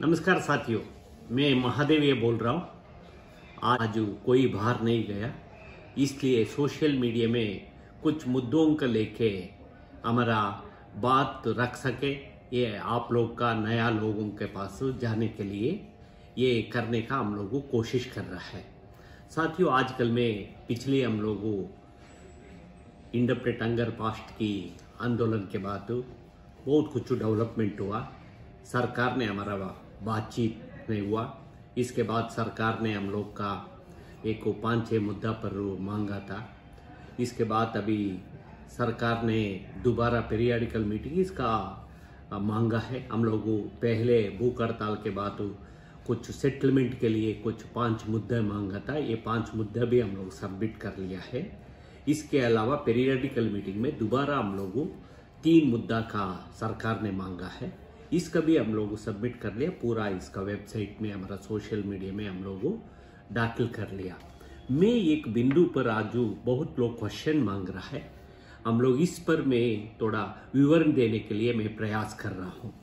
नमस्कार साथियों, मैं महादेव ये बोल रहा हूँ। आज कोई बाहर नहीं गया, इसलिए सोशल मीडिया में कुछ मुद्दों को लेके हमारा बात रख सके, ये आप लोग का नया लोगों के पास जाने के लिए ये करने का हम लोग कोशिश कर रहा है। साथियों, आजकल में पिछले हम लोग इंटरप्रेट अंगर पास्ट की आंदोलन के बाद बहुत कुछ डेवलपमेंट हुआ। सरकार ने हमारा बातचीत में हुआ। इसके बाद सरकार ने हम लोग का एक 5-6 मुद्दा पर मांगा था। इसके बाद अभी सरकार ने दोबारा पीरियडिकल मीटिंग इसका मांगा है। हम लोग पहले भूख हड़ताल के बाद कुछ सेटलमेंट के लिए कुछ 5 मुद्दे मांगा था। ये 5 मुद्दे भी हम लोग सबमिट कर लिया है। इसके अलावा पीरियडिकल मीटिंग में दोबारा हम लोग 3 मुद्दा का सरकार ने मांगा है। इसका भी हम लोग सबमिट कर लिया। पूरा इसका वेबसाइट में हमारा सोशल मीडिया में हम लोग दाखिल कर लिया। मैं एक बिंदु पर आज बहुत लोग क्वेश्चन मांग रहा है, हम लोग इस पर मैं थोड़ा विवरण देने के लिए मैं प्रयास कर रहा हूँ।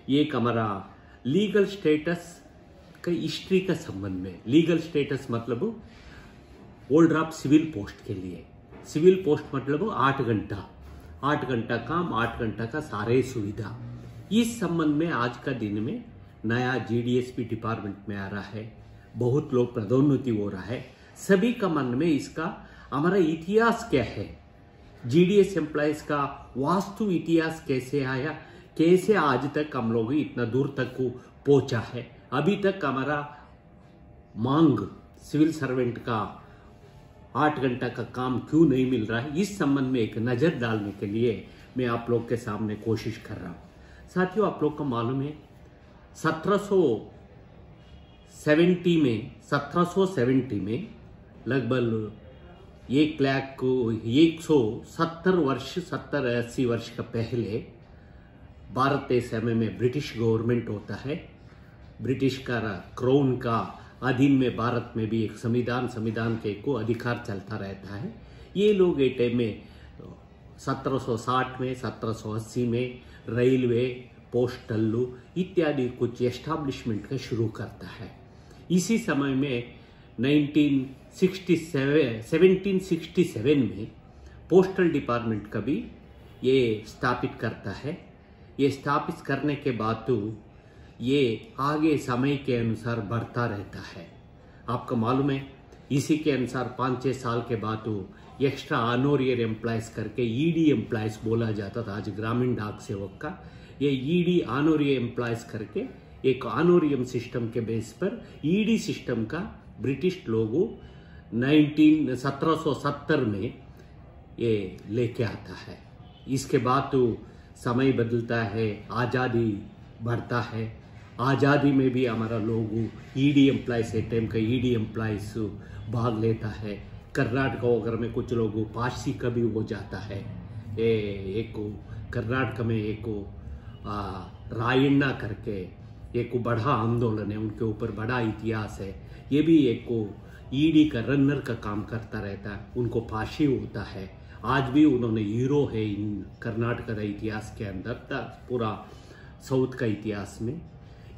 एक हमारा लीगल स्टेटस का हिस्ट्री का संबंध में, लीगल स्टेटस मतलब होल्डर ऑफ सिविल पोस्ट के लिए। सिविल पोस्ट मतलब 8 घंटा काम, 8 घंटा का सारे सुविधा। इस संबंध में आज का दिन में नया जीडीएसपी डिपार्टमेंट में आ रहा है। बहुत लोग पदोन्नति हो रहा है। सभी का मन में इसका हमारा इतिहास क्या है, जीडीएस एम्प्लॉयज का वास्तु इतिहास कैसे आया, कैसे आज तक हम लोग इतना दूर तक को पहुंचा है। अभी तक हमारा मांग सिविल सर्वेंट का 8 घंटा का काम क्यों नहीं मिल रहा है, इस संबंध में एक नजर डालने के लिए मैं आप लोग के सामने कोशिश कर रहा हूं। साथियों, आप लोग को मालूम है 1770 में लगभग 1,70 वर्ष का पहले भारत देश में ब्रिटिश गवर्नमेंट होता है। ब्रिटिश का क्राउन का अधीन में भारत में भी एक संविधान के को अधिकार चलता रहता है। ये लोग एक टाइम में 1760 में 1780 में रेलवे, पोस्टल इत्यादि कुछ एस्टैब्लिशमेंट का शुरू करता है। इसी समय में 1767 में पोस्टल डिपार्टमेंट का भी ये स्थापित करता है। ये स्थापित करने के बाद तो ये आगे समय के अनुसार बढ़ता रहता है। आपको मालूम है, इसी के अनुसार 5-6 साल के बाद तो एक्स्ट्रा ऑनोरियर एम्प्लॉयज करके ईडी एम्प्लॉयज बोला जाता था। आज ग्रामीण डाक सेवक का ये ईडी ऑनोरियर एम्प्लॉयज करके एक ऑनोरियम सिस्टम के बेस पर ईडी सिस्टम का ब्रिटिश लोगों 1770 में ये लेके आता है। इसके बाद तो समय बदलता है, आज़ादी बढ़ता है। आज़ादी में भी हमारा लोग ईडी एम्प्लॉयज एक टाइम का ईडी एम्प्लॉयज भाग लेता है। कर्नाटक वगैरह में कुछ लोगों पारसी का भी हो जाता है। एक कर्नाटक में एक रायण्णा करके एक बड़ा आंदोलन है, उनके ऊपर बड़ा इतिहास है। ये भी एक ईडी का रनर का काम करता रहता है, उनको फांसी होता है। आज भी उन्होंने हीरो है इन कर्नाटक का इतिहास के अंदर, पूरा साउथ का इतिहास में।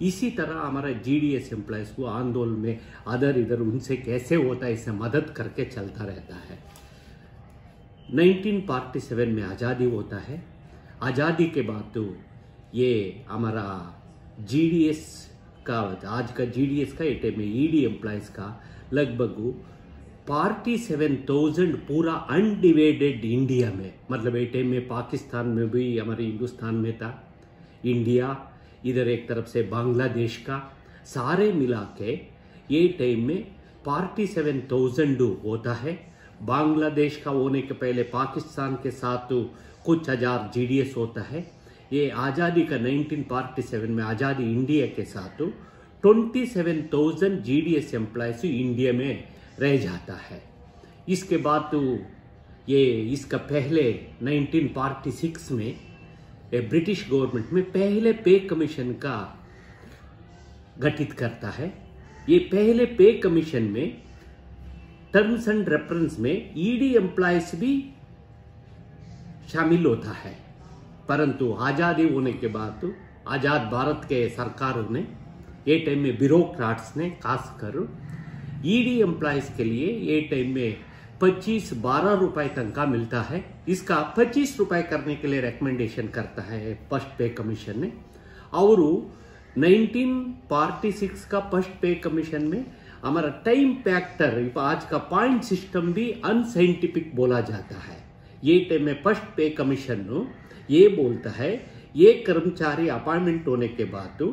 इसी तरह हमारा जीडीएस एम्प्लॉयज को आंदोलन में अदर इधर उनसे कैसे होता है, इससे मदद करके चलता रहता है। 1947 में आज़ादी होता है। आज़ादी के बाद तो ये हमारा जीडीएस का, आज का जीडीएस का एटे में ईडी एम्प्लॉयज का लगभग 47,000 पूरा अनडिवाइडेड इंडिया में, मतलब एक टाइम में पाकिस्तान में भी, हमारे हिंदुस्तान में था, इंडिया इधर एक तरफ से बांग्लादेश का, सारे मिला के ये टाइम में 47,000 होता है। बांग्लादेश का होने के पहले पाकिस्तान के साथ कुछ हजार जीडीएस होता है। ये आज़ादी का 1947 में आज़ादी इंडिया के साथ 27,000 जीडीएस एम्प्लॉयज इंडिया में रह जाता है। इसके बाद तो ये इसका पहले 1946 में ब्रिटिश गवर्नमेंट में पहले पे कमीशन का गठित करता है। ये पहले पे कमीशन में टर्म्स एंड रेफरेंस में ईडी एम्प्लॉयज भी शामिल होता है। परंतु आज़ादी होने के बाद तो आज़ाद भारत के सरकारों ने ये टाइम में ब्यूरोक्राट्स ने खासकर ईडी एम्प्लॉयज के लिए ये टाइम में 25-12 रुपए तनख्वाह मिलता है। इसका 25 रुपए करने के लिए रिकमेंडेशन करता है फर्स्ट पे कमीशन ने। और 1946 का फर्स्ट पे कमीशन में हमारा टाइम फैक्टर, आज का पॉइंट सिस्टम भी अनसाइंटिफिक बोला जाता है। ये टाइम में फर्स्ट पे कमीशन ये बोलता है ये कर्मचारी अपॉइंटमेंट होने के बाद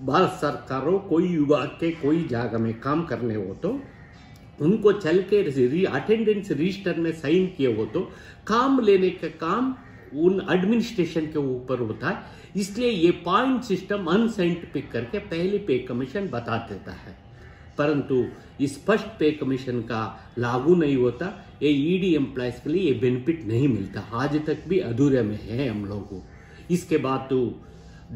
भारत सरकारों कोई विभाग के कोई जगह में काम करने हो तो उनको चल के अटेंडेंस रजिस्टर में साइन किए हो तो काम लेने का काम उन एडमिनिस्ट्रेशन के ऊपर होता है। इसलिए ये पॉइंट सिस्टम अनसाइंटिफिक करके पहले पे कमीशन बता देता है, परंतु इस फर्स्ट पे कमीशन का लागू नहीं होता। ये ईडी एम्प्लॉयज के लिए ये बेनिफिट नहीं मिलता, आज तक भी अधूरे में है हम लोगों। इसके बाद तो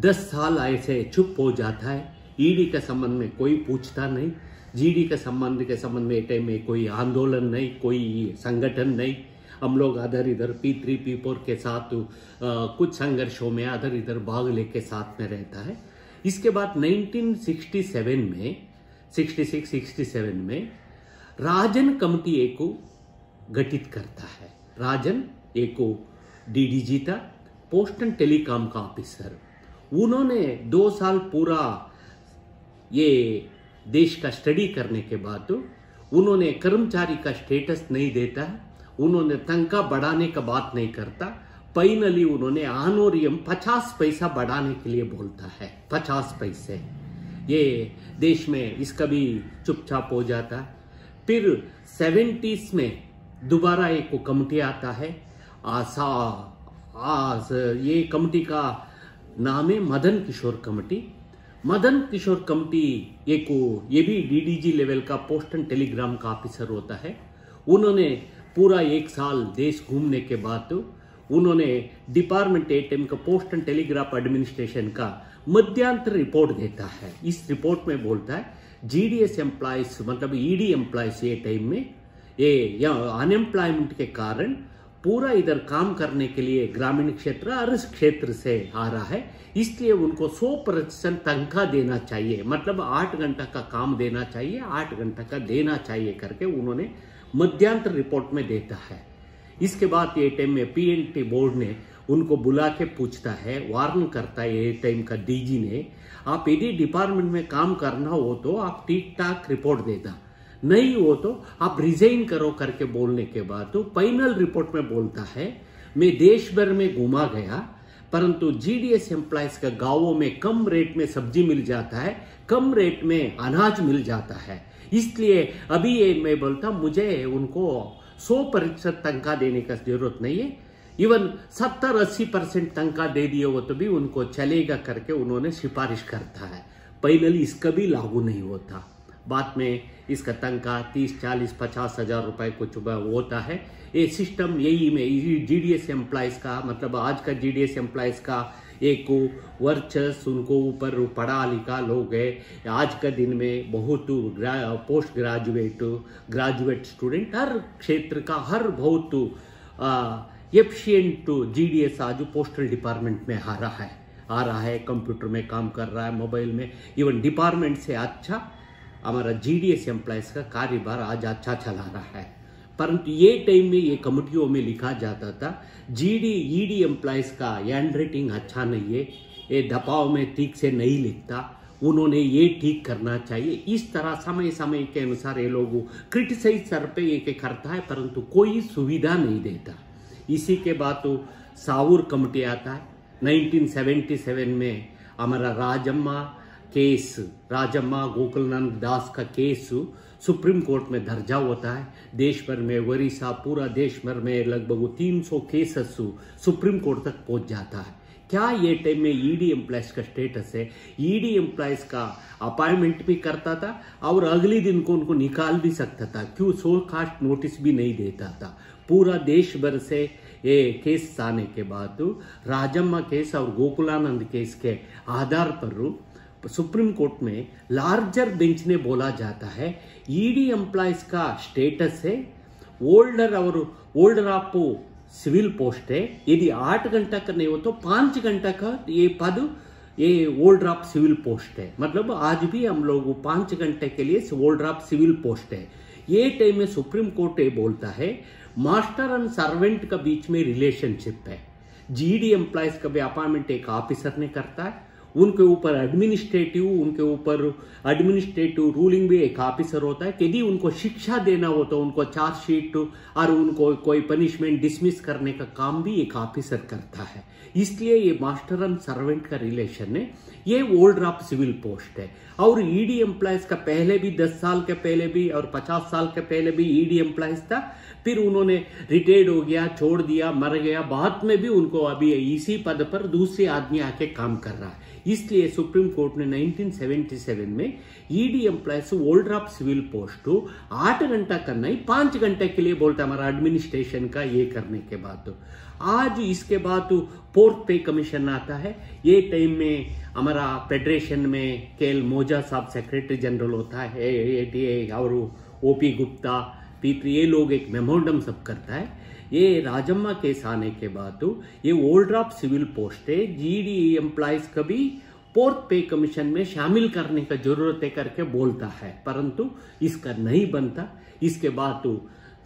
10 साल ऐसे चुप हो जाता है, ईडी के संबंध में कोई पूछता नहीं, जीडी के संबंध में टाइम में कोई आंदोलन नहीं, कोई संगठन नहीं। हम लोग अधर इधर P3 P4 के साथ कुछ संघर्षों में अधर इधर भाग लेके साथ में रहता है। इसके बाद 1967 में 66-67 में राजन कमेटी एक गठित करता है। राजन एक डीडीजी था, पोस्ट एंड टेलीकॉम का ऑफिसर। उन्होंने 2 साल पूरा ये देश का स्टडी करने के बाद उन्होंने कर्मचारी का स्टेटस नहीं देता है, उन्होंने तनख्वाह बढ़ाने का बात नहीं करता। फाइनली उन्होंने ऑनोरियम 50 पैसा बढ़ाने के लिए बोलता है, 50 पैसे। ये देश में इसका भी चुपचाप हो जाता है। फिर 70s में दोबारा एक कमेटी आता है। ये कमेटी का नाम है मदन किशोर कमेटी। मदन किशोर कमेटी ये भी डीडीजी लेवल का पोस्ट एंड टेलीग्राम का ऑफिसर होता है। उन्होंने पूरा 1 साल देश घूमने के बाद उन्होंने डिपार्टमेंट एटीएम का पोस्ट एंड टेलीग्राफ एडमिनिस्ट्रेशन का मध्यांतर रिपोर्ट देता है। इस रिपोर्ट में बोलता है जीडीएस एम्प्लॉयज मतलब ईडी एम्प्लॉयज ये टाइम में ये अनएम्प्लॉयमेंट के कारण पूरा इधर काम करने के लिए ग्रामीण क्षेत्र और इस क्षेत्र से आ रहा है, इसलिए उनको 100% तनख्वाह देना चाहिए, मतलब 8 घंटा का काम देना चाहिए, 8 घंटा का देना चाहिए करके उन्होंने मध्यांतर रिपोर्ट में देता है। इसके बाद ये टाइम में पीएनटी बोर्ड ने उनको बुला के पूछता है, वार्न करता है ये टाइम का डीजी ने, आप यदि डिपार्टमेंट में काम करना हो तो आप ठीक ठाक रिपोर्ट देना, नहीं हो तो आप रिजाइन करो करके बोलने के बाद तो फाइनल रिपोर्ट में बोलता है मैं देश भर में घुमा गया, परंतु जीडीएस एम्प्लॉयज का गांवों में कम रेट में सब्जी मिल जाता है, कम रेट में अनाज मिल जाता है, इसलिए अभी ये मैं बोलता मुझे उनको 100% तनख्वाह देने का जरूरत नहीं है, इवन 70-80% तनख्वाह दे दिए हो तो भी उनको चलेगा करके उन्होंने सिफारिश करता है। फाइनली इसका भी लागू नहीं होता। बाद में इसका तनख्वाह 30-40-50 हजार रुपए कुछ होता है। ये सिस्टम यही में जीडीएस एम्प्लॉयज का मतलब आज का जीडीएस एम्प्लॉयज का एक वर्चस्व उनको ऊपर पढ़ा लिखा लोग है। आज का दिन में बहुत पोस्ट ग्रेजुएट स्टूडेंट हर क्षेत्र का हर बहुत एफिशिएंट जीडीएस आज पोस्टल डिपार्टमेंट में आ रहा है, कंप्यूटर में काम कर रहा है, मोबाइल में, इवन डिपार्टमेंट से अच्छा हमारा जीडीएस एम्प्लॉयज का कार्यभार आज अच्छा चला रहा है। परंतु ये टाइम में ये कमेटियों में लिखा जाता था ईडी एम्प्लॉयज का हैंड राइटिंग अच्छा नहीं है, ये दबाव में ठीक से नहीं लिखता, उन्होंने ये ठीक करना चाहिए। इस तरह समय समय के अनुसार ये लोग क्रिटिसाइज सर पे ये करता है, परंतु कोई सुविधा नहीं देता। इसी के बाद तो सावूर कमेटी आता है। 1977 में हमारा राजम्मा गोकुलनंद दास का केस सुप्रीम कोर्ट में दर्जा होता है। देश भर में ओडिशा पूरा देश भर में लगभग 300 केसेस सुप्रीम कोर्ट तक पहुंच जाता है। क्या ये टाइम में ईडी एम्प्लॉयज का स्टेटस है, ईडी एम्प्लॉयज का अपॉइंटमेंट भी करता था और अगले दिन को उनको निकाल भी सकता था, क्यों शो कास्ट नोटिस भी नहीं देता था। पूरा देश भर से ये केस आने के बाद राजम्मा केस और गोकुलानंद केस के आधार पर सुप्रीम कोर्ट में लार्जर बेंच ने बोला जाता है ईडी एम्प्लॉयज का स्टेटस है ओल्डर ऑफ सिविल पोस्ट है, यदि 8 घंटा का नहीं हो तो 5 घंटा का ये पद ये ओल्ड ड्राफ्ट सिविल पोस्ट है, मतलब आज भी हम लोग 5 घंटे के लिए ओल्ड ड्राफ्ट सिविल पोस्ट है। ये टाइम में सुप्रीम कोर्ट ये बोलता है मास्टर एंड सर्वेंट का बीच में रिलेशनशिप है। जीडी एम्प्लॉयज का भी अपॉइंटमेंट एक ऑफिसर ने करता है, उनके ऊपर एडमिनिस्ट्रेटिव रूलिंग भी एक ऑफिसर होता है। यदि उनको शिक्षा देना हो तो उनको चार्जशीट और उनको कोई पनिशमेंट डिसमिस करने का काम भी एक ऑफिसर करता है। इसलिए ये मास्टर एंड सर्वेंट का रिलेशन है, ये ओल्ड ड्राफ्ट सिविल पोस्ट है। और ईडी एम्प्लॉयज का पहले भी 10 साल के पहले भी और 50 साल के पहले भी ईडी एम्प्लॉयज था, फिर उन्होंने रिटायर्ड हो गया, छोड़ दिया, मर गया, बाद में भी उनको अभी इसी पद पर दूसरे आदमी आके काम कर रहा है। इसलिए सुप्रीम कोर्ट ने 1977 में ED employees old draft civil post 8 घंटा करना ही 5 घंटे के लिए बोलता है हमारा एडमिनिस्ट्रेशन का ये करने के बाद। आज इसके बाद फोर्थ पे कमीशन आता है। ये टाइम में हमारा फेडरेशन में केएल मोजा साहब सेक्रेटरी जनरल होता है और ओपी गुप्ता पीपी, ये लोग एक मेमोरेंडम सब करता है। ये राजम्मा केस आने के बाद ये ओल्ड ड्राफ्ट सिविल पोस्ट है, जीडी एम्प्लॉयज का भी फोर्थ पे कमीशन में शामिल करने का जरूरत है करके बोलता है, परंतु इसका नहीं बनता। इसके बाद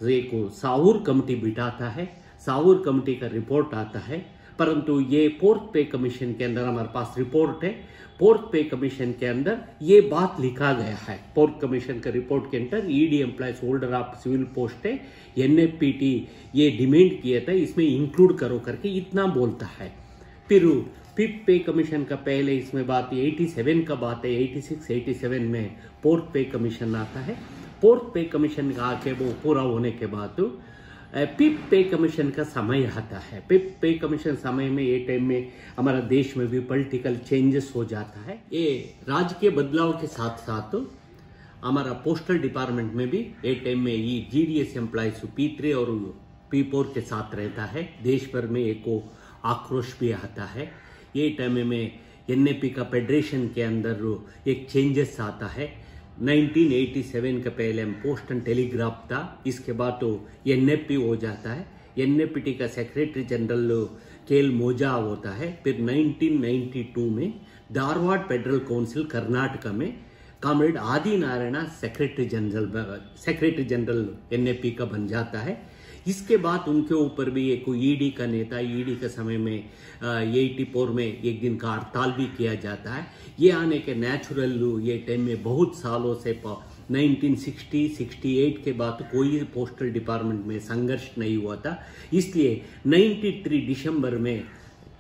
एक साहूर कमेटी बिठाता है, साहूर कमेटी का रिपोर्ट आता है, परंतु ये फोर्थ पे कमीशन के अंदर हमारे पास रिपोर्ट है। फोर्थ पे कमीशन के अंदर ये बात लिखा गया है, फोर्थ कमीशन का रिपोर्ट के अंदर ED employees holder of civil post है, एनएफपीटी ये डिमांड किया था इसमें इंक्लूड करो करके इतना बोलता है। फिर फिफ्थ पे कमीशन का पहले इसमें बात 87 का बात है, 86-87 में फोर्थ पे कमीशन आता है। फोर्थ पे कमीशन का आके वो पूरा होने के बाद फिफ्थ पे कमीशन का समय आता है। फिफ्थ पे कमीशन समय में ये टाइम में हमारा देश में भी पॉलिटिकल चेंजेस हो जाता है। ये राजकीय बदलाव के साथ साथ हमारा पोस्टल डिपार्टमेंट में भी ये टाइम में ये जीडीएस एम्प्लॉयज P3 और P4 के साथ रहता है। देश भर में एक आक्रोश भी आता है। ये टाइम में एनएपी का फेडरेशन के अंदर एक चेंजेस आता है। 1987 का पहले हम पोस्ट एंड टेलीग्राफ था, इसके बाद तो एनएपी हो जाता है। एनएपीटी का सेक्रेटरी जनरल केएल मोजा होता है। फिर 1992 में धारवाड़ फेडरल काउंसिल कर्नाटका में कॉमरेड आदि नारायण सेक्रेटरी जनरल एनएपी का बन जाता है। इसके बाद उनके ऊपर भी एक ईडी का नेता, ईडी के समय में 84 में एक दिन का हड़ताल भी किया जाता है। ये आने के नेचुरल ये टाइम में बहुत सालों से 1960-68 के बाद कोई पोस्टल डिपार्टमेंट में संघर्ष नहीं हुआ था। इसलिए 93 दिसंबर में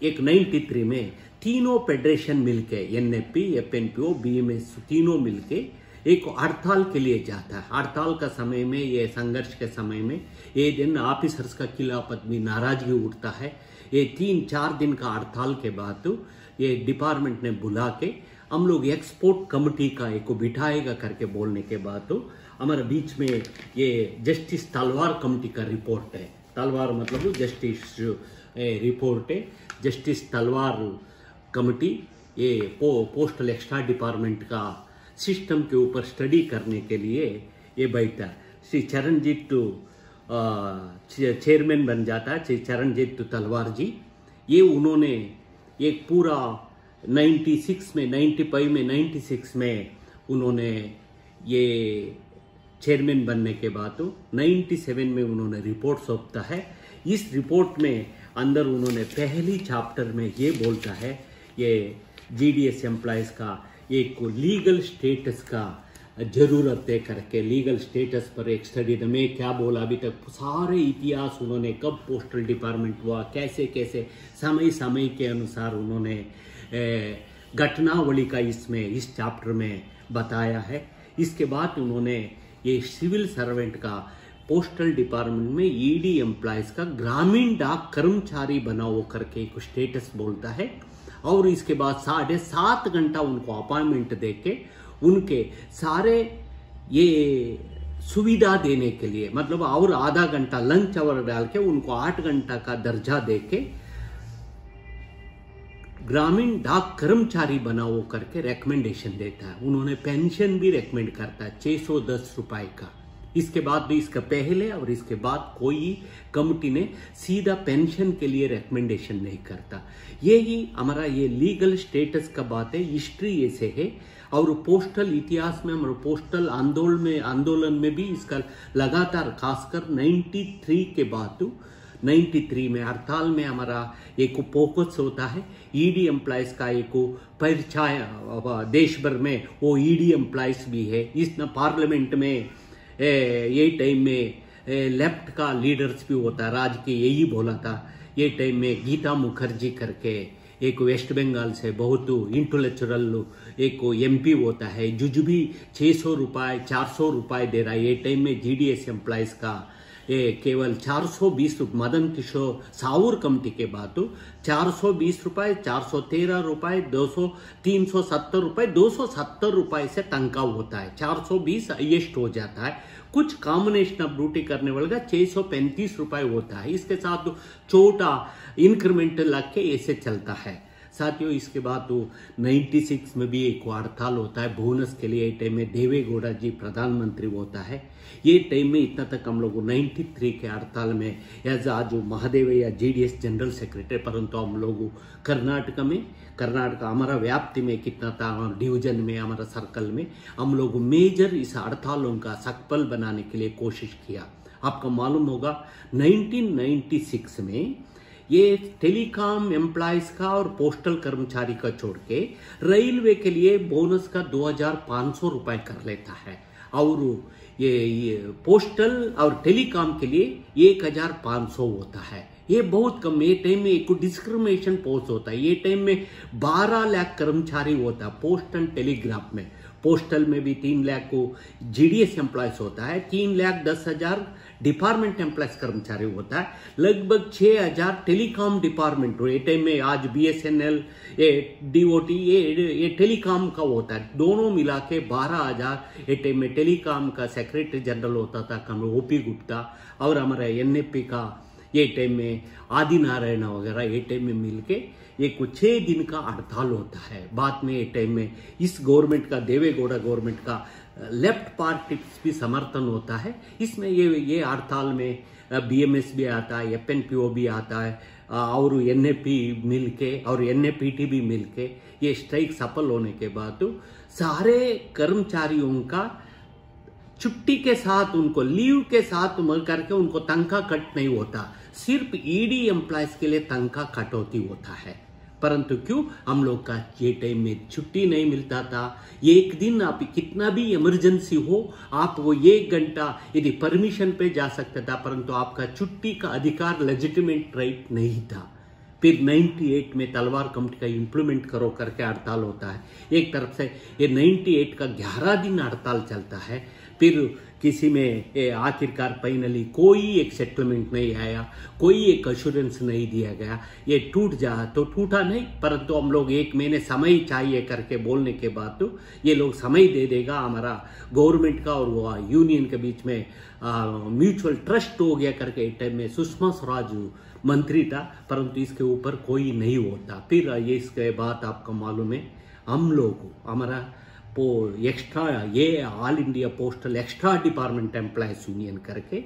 93 में तीनों फेडरेशन मिलके एनएफपी, एफएनपीओ, बीएमएस तीनों मिलके एक हड़ताल के लिए जाता है। हड़ताल का समय में ये संघर्ष के समय में ये दिन ऑफिसर्स का खिलाफत भी नाराजगी उठता है। ये 3-4 दिन का हड़ताल के बाद ये डिपार्टमेंट ने बुला के हम लोग एक्सपोर्ट कमेटी का एक बिठाएगा करके बोलने के बाद हमारे बीच में ये जस्टिस तलवार कमेटी का रिपोर्ट है। तलवार मतलब जस्टिस रिपोर्ट है। जस्टिस तलवार कमेटी ये पोस्टल एक्स्ट्रा डिपार्टमेंट का सिस्टम के ऊपर स्टडी करने के लिए ये बैठा। श्री चरणजीत चेयरमैन बन जाता है, श्री चरणजीत तलवार जी। ये उन्होंने एक पूरा 96 में 95 में 96 में उन्होंने ये चेयरमैन बनने के बाद 97 में उन्होंने रिपोर्ट सौंपता है। इस रिपोर्ट में अंदर उन्होंने पहली चैप्टर में ये बोलता है ये जीडीएस एम्प्लॉयज का एक लीगल स्टेटस का जरूरत है करके, लीगल स्टेटस पर एक स्टडी। मैं क्या बोला अभी तक सारे इतिहास उन्होंने कब पोस्टल डिपार्टमेंट हुआ, कैसे कैसे समय के अनुसार उन्होंने घटनावली का इसमें इस चैप्टर में बताया है। इसके बाद उन्होंने ये सिविल सर्वेंट का पोस्टल डिपार्टमेंट में ईडी एम्प्लॉयज का ग्रामीण डाक कर्मचारी बनाओ करके एक स्टेटस बोलता है। और इसके बाद 7.5 घंटा उनको अपॉइंटमेंट देके उनके सारे ये सुविधा देने के लिए, मतलब और आधा घंटा लंच आवर डाल के उनको 8 घंटा का दर्जा देके ग्रामीण डाक कर्मचारी बनाओ करके रेकमेंडेशन देता है। उन्होंने पेंशन भी रेकमेंड करता है 610 रुपए का। इसके बाद भी, इसका पहले और इसके बाद कोई कमिटी ने सीधा पेंशन के लिए रिकमेंडेशन नहीं करता। यही हमारा ये लीगल स्टेटस का बात है, हिस्ट्री ऐसे है। और पोस्टल इतिहास में, हमारे पोस्टल आंदोलन में भी इसका लगातार, खासकर 93 के बाद, 93 में हड़ताल में हमारा एक फोकस होता है ईडी एम्प्लॉयज का, एक परिचय देश भर में वो ईडी एम्प्लॉयज भी है। इस पार्लियामेंट में ये टाइम में लेफ्ट का लीडर्स भी होता है, राज के यही बोला था। ये टाइम में गीता मुखर्जी करके एक वेस्ट बंगाल से बहुत इंटेलेक्चुअल एक एमपी होता है, जुजुबी 600 रुपये 400 रुपये दे रहा है। ये टाइम में जीडीएस एम्प्लॉयज का केवल 420 मदन किशोर सावूर कमेटी के बाद 420 रुपये, 413 रुपये, 370 रुपये, 270 रुपये से तनख्वाह होता है। 420 हाईएस्ट हो जाता है। कुछ कॉम्बिनेशन ऑफ ड्यूटी करने वाले का 635 रुपये होता है। इसके साथ छोटा इंक्रीमेंट लग के ऐसे चलता है। साथियों, इसके बाद 96 में भी एक हड़ताल होता है बोनस के लिए। टाइम में देवेगौड़ा जी प्रधानमंत्री होता है। ये टाइम में इतना तक हम लोग 93 के हड़ताल में एज आज महादेव या जीडीएस जनरल सेक्रेटरी, परंतु हम लोग कर्नाटक हमारा व्याप्ति में कितना था, डिवीजन में, हमारा सर्कल में हम लोग मेजर इस हड़तालों का सकपल बनाने के लिए कोशिश किया। आपको मालूम होगा 1996 में ये टेलीकॉम एम्प्लॉयज का और पोस्टल कर्मचारी का छोड़ के रेलवे के लिए बोनस का 2500 रुपये कर लेता है, और ये पोस्टल और टेलीकॉम के लिए 1500 होता है। ये बहुत कम। ये टाइम में एक डिस्क्रिमिनेशन पोस्ट होता है। ये टाइम में 12 लाख कर्मचारी होता है पोस्ट एंड टेलीग्राफ में। पोस्टल में भी 3 लाख को जीडीएस एम्प्लॉयज होता है, 3,10,000 डिपार्टमेंट एम्प्लॉयज कर्मचारी होता है, लगभग 6,000 टेलीकॉम डिपार्टमेंट। ये टाइम में आज बीएसएनएल, डीओटी, ये टेलीकॉम का होता है। दोनों मिला के 12,000 ये टाइम में टेलीकॉम का सेक्रेटरी जनरल होता था ओपी गुप्ता, और हमारा एनएपी का ये टाइम में आदि नारायण वगैरह ये टाइम में मिलके एक 6 दिन का हड़ताल होता है। बाद में ये टाइम में इस गवर्नमेंट का, देवेगौड़ा गवर्नमेंट का लेफ्ट पार्टी भी समर्थन होता है। इसमें ये हड़ताल में बीएमएस भी आता है, एफएनपीओ भी आता है, और एनएपी मिलके और एनएपीटी भी मिलके ये स्ट्राइक सफल होने के बाद सारे कर्मचारियों का छुट्टी के साथ, उनको लीव के साथ मिल करके उनको तनख्वाह कट नहीं होता। सिर्फ ईडी एम्प्लॉयज के लिए तनख्वाह कटौती होता है। परंतु क्यों, हम लोग का ये टाइम में छुट्टी नहीं मिलता था। एक दिन आप कितना भी इमरजेंसी हो, आप वो 1 घंटा यदि परमिशन पे जा सकता था, परंतु आपका छुट्टी का अधिकार लेजिटिमेट राइट नहीं था। फिर 98 में तलवार कमेटी का इम्प्लीमेंट करो करके हड़ताल होता है। एक तरफ से ये 98 का 11 दिन हड़ताल चलता है। फिर किसी में आखिरकार फाइनली कोई एक सेटलमेंट नहीं आया, कोई एक अश्योरेंस नहीं दिया गया। ये टूट जा तो टूटा नहीं, परंतु हम लोग 1 महीने समय चाहिए करके बोलने के बाद तो ये लोग समय दे देगा। हमारा गवर्नमेंट का और वो यूनियन के बीच में म्यूचुअल ट्रस्ट हो गया करके एक टाइम में सुषमा स्वराज मंत्री था, परंतु इसके ऊपर कोई नहीं होता। फिर ये इसके बाद आपको मालूम है, हम लोग हमारा एक्स्ट्रा ये all India postal extra department employees union करके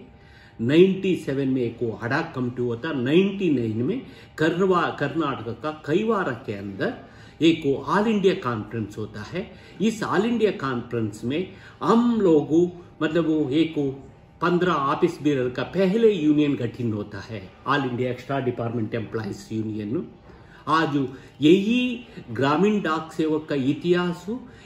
97 में एक हड़ाक कमेटी होता है। 99 में कर्नाटक का कैवार के अंदर एक ऑल इंडिया कॉन्फ्रेंस होता है। इस ऑल इंडिया कॉन्फ्रेंस में हम लोग मतलब वो एक 15 ऑफिस बेरर का पहले यूनियन गठन होता है, all India extra department employees union. आज यही ग्रामीण डाक सेवक का इतिहास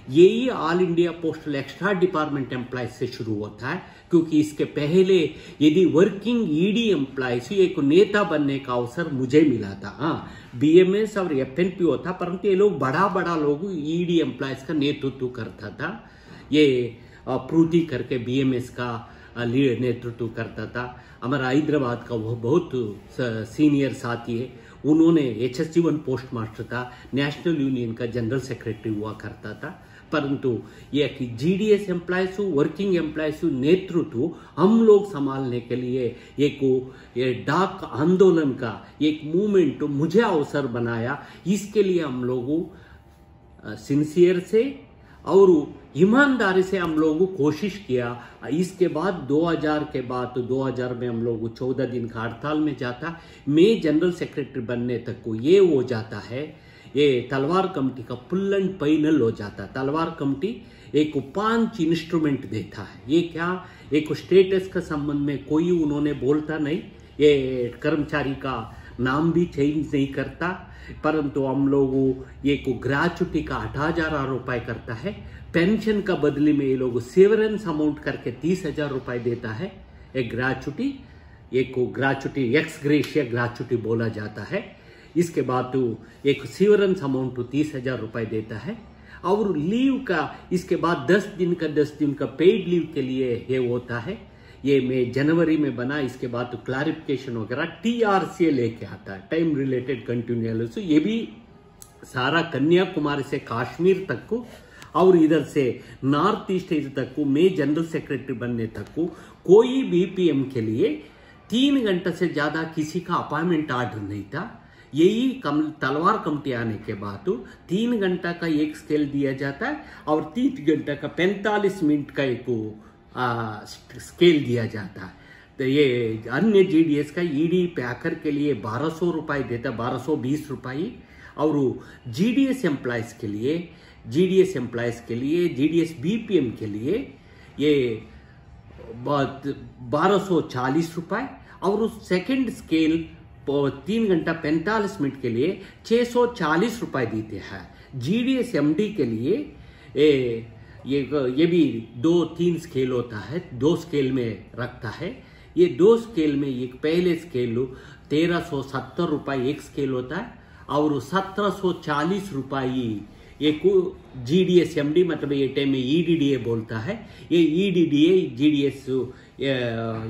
यही all India postal extra department employees से शुरू होता है, क्योंकि इसके पहले यदि वर्किंग ईडी एम्प्लॉयज एक नेता बनने का अवसर मुझे मिला था। हाँ, बीएमएस और एफएनपीओ था, परंतु ये लोग बड़ा लोग ईडी एम्प्लॉयज का नेतृत्व करता था। ये प्रूति करके बीएमएस का नेतृत्व करता था। हमारा हैदराबाद का वो बहुत सीनियर साथी है, उन्होंने HSG1 पोस्ट मास्टर था, नेशनल यूनियन का जनरल सेक्रेटरी हुआ करता था। परंतु ये कि जीडीएस एम्प्लॉयज वर्किंग एम्प्लॉयज नेतृत्व हम लोग संभालने के लिए एक डाक आंदोलन का एक मूवमेंट मुझे अवसर बनाया। इसके लिए हम लोग सिंसियर से और ईमानदारी से हम लोगों को कोशिश किया। इसके बाद 2000 के बाद तो 2000 में हम लोग 14 दिन का हड़ताल में जाता। मैं जनरल सेक्रेटरी बनने तक को ये हो जाता है, ये तलवार कमेटी का फुल एंड फाइनल हो जाता। तलवार कमेटी एक 5 इंस्ट्रूमेंट देता है। ये क्या, एक स्टेटस का संबंध में कोई उन्होंने बोलता नहीं, ये कर्मचारी का नाम भी चेंज नहीं करता, परंतु हम लोग ये को ग्रेचुटी का 8000 रुपए करता है। पेंशन का बदले में ये लोग सेवरेंस अमाउंट करके 30,000 रुपए देता है। एक ग्रेचुटी, एक को ग्रेचुटी एक्स ग्रेशिया ग्रेचुटी बोला जाता है। इसके बाद तो एक सेवरेंस अमाउंट 30,000 रुपए देता है। और लीव का इसके बाद 10 दिन का पेड लीव के लिए ये होता है। ये मैं जनवरी में बना। इसके बाद तो क्लैरिफिकेशन वगैरह TRCA लेके आता है, टाइम रिलेटेड कंटिन्यूअस। ये भी सारा कन्याकुमारी से कश्मीर तक को और इधर से नॉर्थ ईस्ट तक को मैं जनरल सेक्रेटरी बनने तक को कोई BPM के लिए 3 घंटे से ज्यादा किसी का अपॉइंटमेंट ऑर्डर नहीं था। यही तलवार कमेटी आने के बाद 3 घंटा का एक स्केल दिया जाता है और 3 घंटा का 45 मिनट का एक स्केल दिया जाता है। तो ये अन्य GDS का ED पैकर के लिए 1200 रुपये देता, 1220 रुपये। और GDS एम्प्लॉयज के लिए, GDS BPM के लिए ये 1240 रुपये। और सेकंड स्केल 3 घंटा 45 मिनट के लिए 640 रुपये देते हैं। GDS MD के लिए ये भी 2-3 स्केल होता है, 2 स्केल में रखता है। ये 2 स्केल में एक पहले स्केल 1370 रुपये एक स्केल होता है और 1740 रुपये एक GDS MD, मतलब ये टाइम में EDDA बोलता है। ये EDDA GDS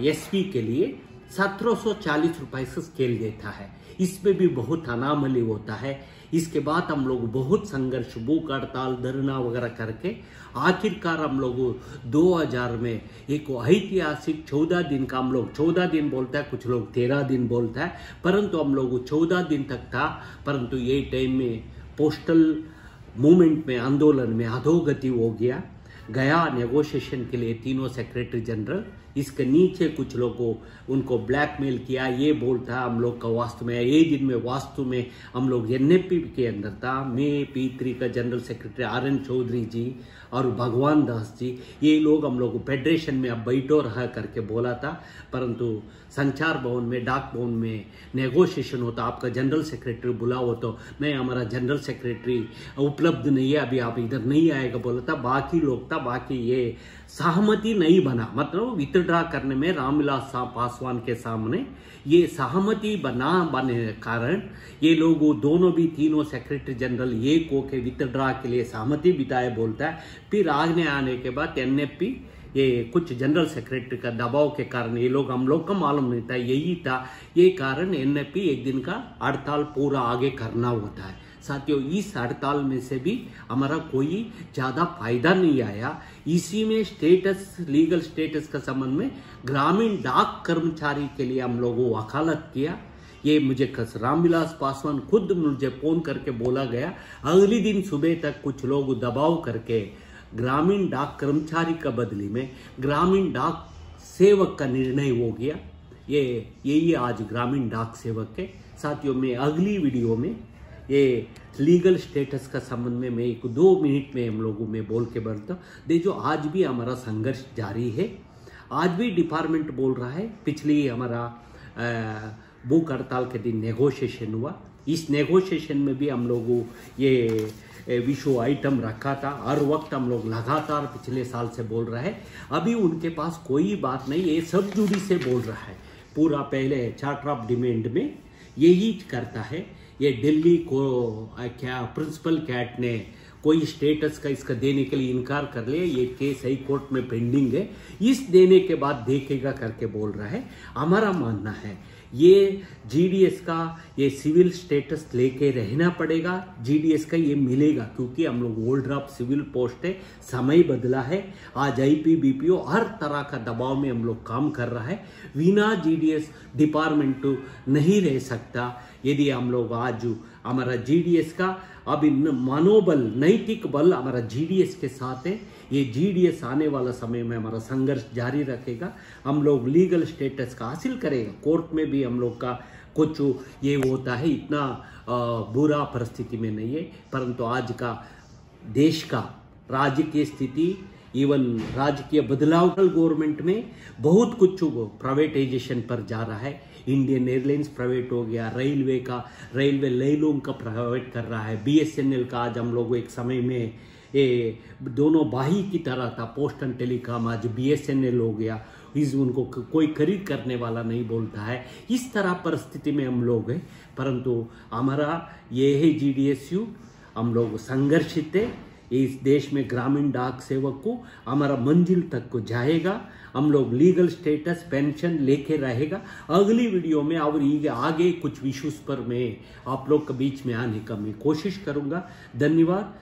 SV के लिए 1740 रुपये से स्केल देता है। इसमें भी बहुत अनामली होता है। इसके बाद हम लोग बहुत संघर्ष, भूख हड़ताल, धरना वगैरह करके आखिरकार हम लोग 2000 में एक ऐतिहासिक 14 दिन का, हम लोग 14 दिन बोलता है, कुछ लोग 13 दिन बोलता है, परंतु हम लोग 14 दिन तक था। परंतु ये टाइम में पोस्टल मूवमेंट में, आंदोलन में अधोगति हो गया नेगोशिएशन के लिए तीनों सेक्रेटरी जनरल। इसके नीचे कुछ लोगों उनको ब्लैकमेल किया। ये बोलता हम लोग का वास्तव में ये दिन में वास्तव में हम लोग NFP के अंदर था। मैं P3 का जनरल सेक्रेटरी RN चौधरी जी और भगवान दास जी, ये लोग हम लोग फेडरेशन में अब बैठो रहा करके बोला था। परंतु संचार भवन में, डाक भवन में नेगोशिएशन होता, आपका जनरल सेक्रेटरी बुलाओ तो नहीं, हमारा जनरल सेक्रेटरी उपलब्ध नहीं है, अभी आप इधर नहीं आएगा बोला था। बाकी लोग था, बाकी ये सहमति नहीं बना, मतलब विथड्रा करने में रामविलास पासवान के सामने ये सहमति बने कारण ये लोग दोनों भी, तीनों सेक्रेटरी जनरल एक होके विथड्रा के लिए सहमति बिताए बोलता है। फिर आगे आने के बाद NFP ये कुछ जनरल सेक्रेटरी का दबाव के कारण ये लोग, हम लोग का मालूम नहीं था, यही था ये कारण NFP एक दिन का हड़ताल पूरा आगे करना होता है। साथियों, इस हड़ताल में से भी हमारा कोई ज्यादा फायदा नहीं आया। इसी में स्टेटस, लीगल स्टेटस का संबंध में ग्रामीण डाक कर्मचारी के लिए हम लोगों वकालत किया। ये मुझे रामविलास पासवान खुद मुझे फोन करके बोला गया। अगले दिन सुबह तक कुछ लोग दबाव करके ग्रामीण डाक कर्मचारी का बदली में ग्रामीण डाक सेवक का निर्णय हो गया। यही आज ग्रामीण डाक सेवक के। साथियों, मैं अगली वीडियो में ये लीगल स्टेटस का संबंध में मैं 1-2 मिनट में हम लोगों में बोल के बढ़ता हूँ। देखो, आज भी हमारा संघर्ष जारी है। आज भी डिपार्टमेंट बोल रहा है, पिछली हमारा भूख हड़ताल के दिन नेगोशिएशन हुआ। इस नेगोशिएशन में भी हम लोगों ये विशु आइटम रखा था। हर वक्त हम लोग लगातार पिछले साल से बोल रहे हैं। अभी उनके पास कोई बात नहीं, ये सब जुड़ी से बोल रहा है। पूरा पहले चार्टर ऑफ डिमांड में यही करता है। ये दिल्ली को क्या प्रिंसिपल कैट ने कोई स्टेटस का इसका देने के लिए इनकार कर लिया। ये केस हाई कोर्ट में पेंडिंग है, इस देने के बाद देखेगा करके बोल रहा है। हमारा मानना है ये GDS का ये सिविल स्टेटस लेके रहना पड़ेगा। GDS का ये मिलेगा क्योंकि हम लोग होल्डर ऑफ सिविल पोस्ट है, समय बदला है। आज IP BPO हर तरह का दबाव में हम लोग काम कर रहा है। बिना GDS डिपार्टमेंट नहीं रह सकता। यदि हम लोग आज हमारा जीडीएस का अभी मनोबल, नैतिक बल हमारा जीडीएस के साथ है। ये जीडीएस आने वाला समय में हमारा संघर्ष जारी रखेगा। हम लोग लीगल स्टेटस का हासिल करेगा। कोर्ट में भी हम लोग का कुछ ये होता है, इतना बुरा परिस्थिति में नहीं है, परंतु आज का देश का राजकीय स्थिति, इवन राजकीय बदलाव गवर्नमेंट में बहुत कुछ प्राइवेटाइजेशन पर जा रहा है। इंडियन एयरलाइंस प्राइवेट हो गया, रेलवे लेलों का प्राइवेट कर रहा है, बीएसएनएल का आज हम लोग एक समय में ये दोनों बाही की तरह था, पोस्ट एंड टेलीकॉम, आज बीएसएनएल हो गया, उनको कोई खरीद करने वाला नहीं बोलता है। इस तरह परिस्थिति में हम लोग हैं, परंतु हमारा ये है जीडीएसयू, हम लोग संघर्षित है। इस देश में ग्रामीण डाक सेवक को हमारा मंजिल तक को जाएगा। हम लोग लीगल स्टेटस पेंशन लेके रहेगा। अगली वीडियो में और आगे कुछ इश्यूज पर मैं आप लोग के बीच में आने का मैं कोशिश करूंगा। धन्यवाद।